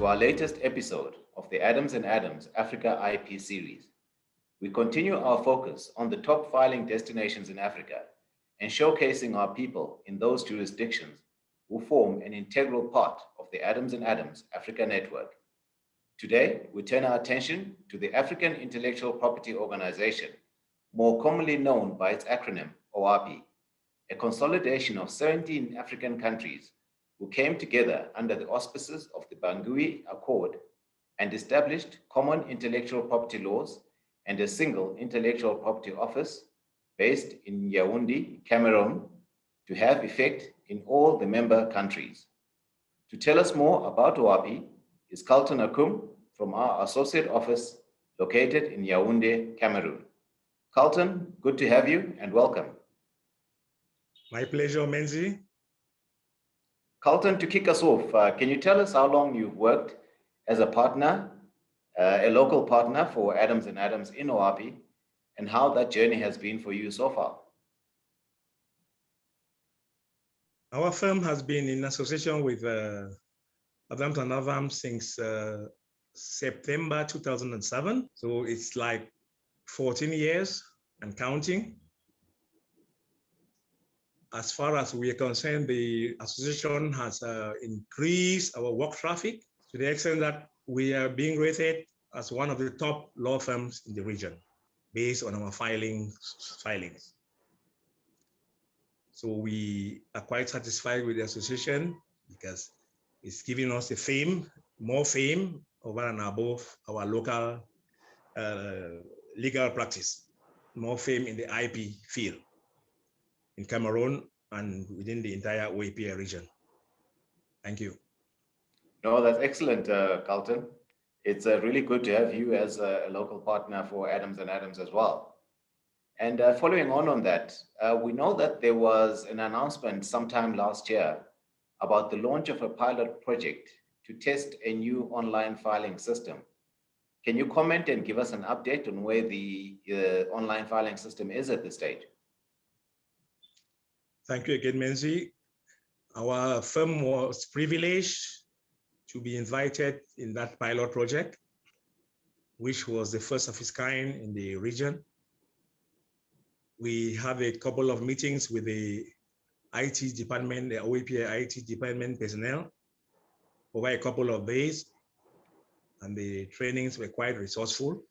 our latest episode of the Adams and Adams Africa IP series. We continue our focus on the top filing destinations in Africa and showcasing our people in those jurisdictions who form an integral part of the Adams and Adams Africa network. Today, we turn our attention to the African Intellectual Property Organization, more commonly known by its acronym OAPI, a consolidation of 17 African countries who came together under the auspices of the Bangui Accord and established common intellectual property laws and a single intellectual property office based in Yaoundé, Cameroon, to have effect in all the member countries. To tell us more about OAPI is Carlton Akum from our associate office located in Yaoundé, Cameroon. Carlton, good to have you and welcome. My pleasure, Menzi. Carlton, to kick us off, can you tell us how long you've worked as a partner, a local partner for Adams and Adams in OAPI, and how that journey has been for you so far? Our firm has been in association with Adams and Adams since September 2007. So it's like 14 years and counting. As far as we are concerned, the association has increased our work traffic to the extent that we are being rated as one of the top law firms in the region based on our filings. So we are quite satisfied with the association because it's giving us more fame over and above our local legal practice, more fame in the IP field in Cameroon and within the entire OAPI region. Thank you. No, that's excellent, Carlton. It's really good to have you as a local partner for Adams and Adams as well. And following on that, we know that there was an announcement sometime last year about the launch of a pilot project to test a new online filing system. Can you comment and give us an update on where the online filing system is at this stage? Thank you again, Menzi. Our firm was privileged to be invited in that pilot project, which was the first of its kind in the region. We have a couple of meetings with the IT department, the OAPI IT department personnel over a couple of days, and the trainings were quite resourceful.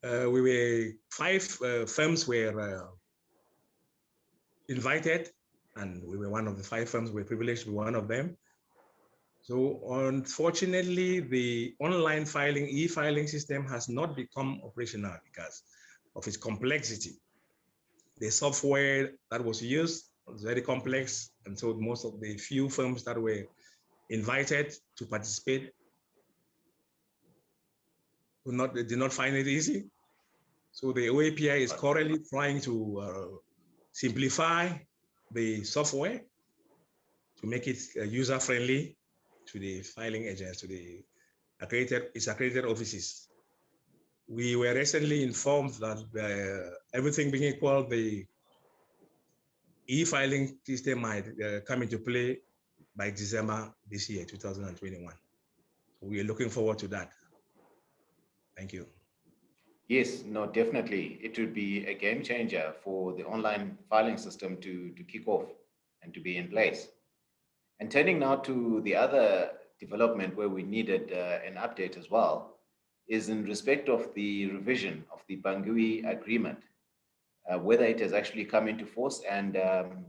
Five firms were invited, and we were one of the 5 firms. We were privileged to be one of them. So unfortunately, the online filing, e-filing system has not become operational because of its complexity. The software that was used was very complex, and so most of the few firms that were invited to participate did not find it easy. So the OAPI is currently trying to simplify the software to make it user-friendly to the filing agents, to the accredited offices. We were recently informed that everything being equal, the e-filing system might come into play by December this year, 2021. So we are looking forward to that. Thank you. Yes, no, definitely. It would be a game changer for the online filing system to kick off and to be in place. And turning now to the other development where we needed an update as well is in respect of the revision of the Bangui Agreement, whether it has actually come into force and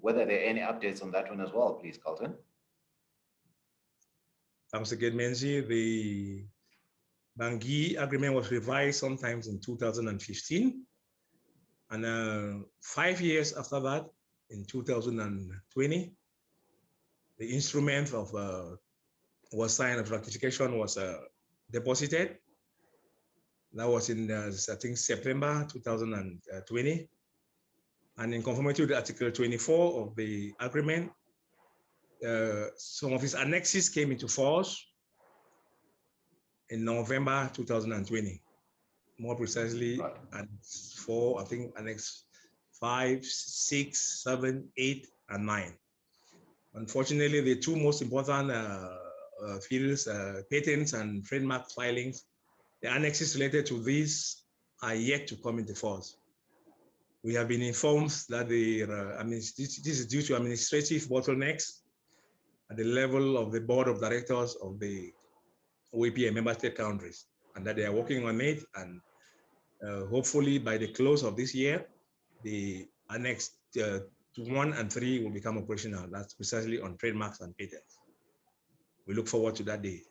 whether there are any updates on that one as well, please, Carlton. Thanks again, Menzi. The Bangui Agreement was revised sometimes in 2015. And 5 years after that, in 2020, the instrument was signed of ratification was deposited. That was in, I think, September 2020. And in conformity with Article 24 of the agreement, some of its annexes came into force in November 2020. More precisely, Annex 4, I think Annex 5, 6, 7, 8, and 9. Unfortunately, the 2 most important fields, patents and trademark filings, the annexes related to these are yet to come into force. We have been informed that this is due to administrative bottlenecks at the level of the board of directors of the OAPI member state countries, and that they are working on it. And hopefully by the close of this year, the Annex 1 and 3 will become operational. That's precisely on trademarks and patents. We look forward to that day.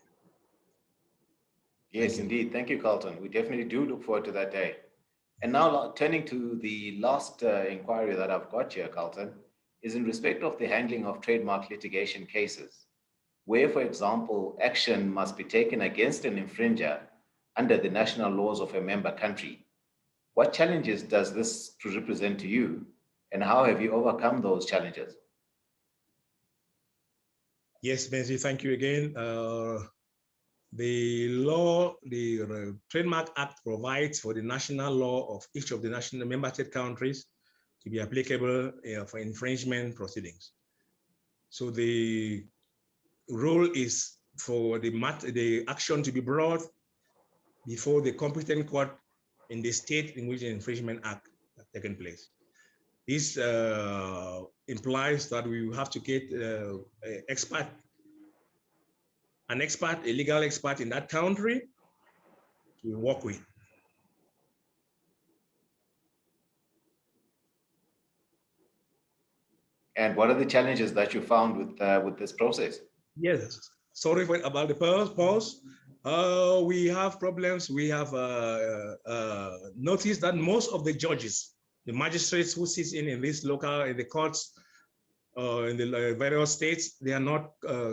Yes, indeed. Thank you, Carlton. We definitely do look forward to that day. And now turning to the last inquiry that I've got here, Carlton, is in respect of the handling of trademark litigation cases, where, for example, action must be taken against an infringer under the national laws of a member country. What challenges does this represent to you, and how have you overcome those challenges? Yes, Benzi, thank you again. The law, the Trademark Act provides for the national law of each of the national member state countries to be applicable for infringement proceedings. So the rule is for the action to be brought before the competent court in the state in which the infringement act has taken place. This implies that we will have to get a legal expert in that country to work with. And what are the challenges that you found with this process? Yes, sorry about the pause. We have problems. We have noticed that most of the judges, the magistrates who sit in the courts, in the various states, they are not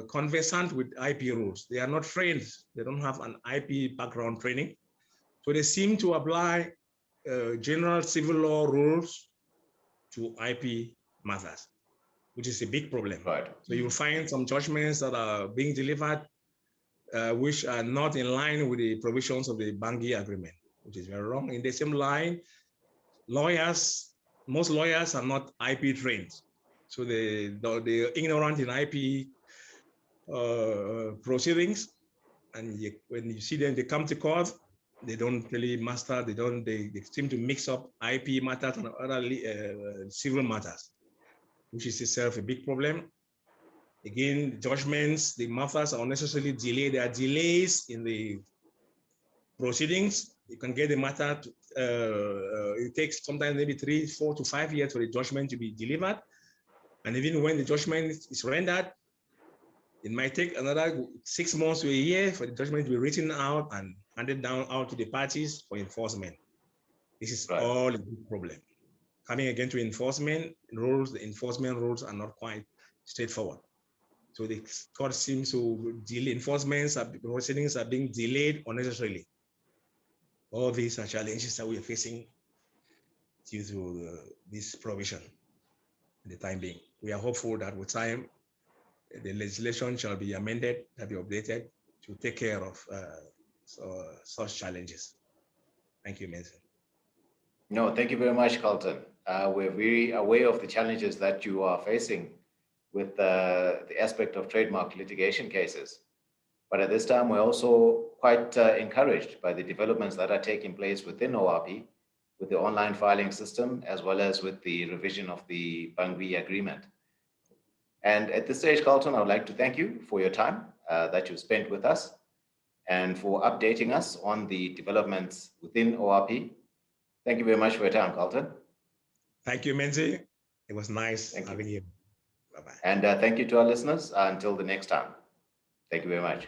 conversant with IP rules. They are not trained. They don't have an IP background training. So they seem to apply general civil law rules to IP matters, which is a big problem. Right. So you'll find some judgments that are being delivered which are not in line with the provisions of the Bangui Agreement, which is very wrong. In the same line, most lawyers are not IP trained. So they're ignorant in IP proceedings, and when you see them, they come to court, they don't really master, they seem to mix up IP matters and other civil matters, which is itself a big problem. Again, judgments, the matters are unnecessarily delayed. There are delays in the proceedings. You can get the matter, it takes sometimes maybe 3, 4 to 5 years for the judgment to be delivered. And even when the judgment is rendered, it might take another 6 months to a year for the judgment to be written out and handed down out to the parties for enforcement. This is right. all a big problem. Coming again to enforcement rules, the enforcement rules are not quite straightforward. So the court seems to delay proceedings are being delayed unnecessarily. All these are challenges that we are facing due to this provision in the time being. We are hopeful that with time, the legislation shall be amended, shall be updated to take care of such challenges. Thank you, Mason. No, thank you very much, Carlton. We're very aware of the challenges that you are facing with the aspect of trademark litigation cases. But at this time, we're also quite encouraged by the developments that are taking place within OAPI, with the online filing system, as well as with the revision of the Bangui Agreement. And at this stage, Carlton, I would like to thank you for your time that you've spent with us and for updating us on the developments within OAPI. Thank you very much for your time, Carlton. Thank you, Menzi. It was nice having you. Bye-bye. And thank you to our listeners. Until the next time. Thank you very much.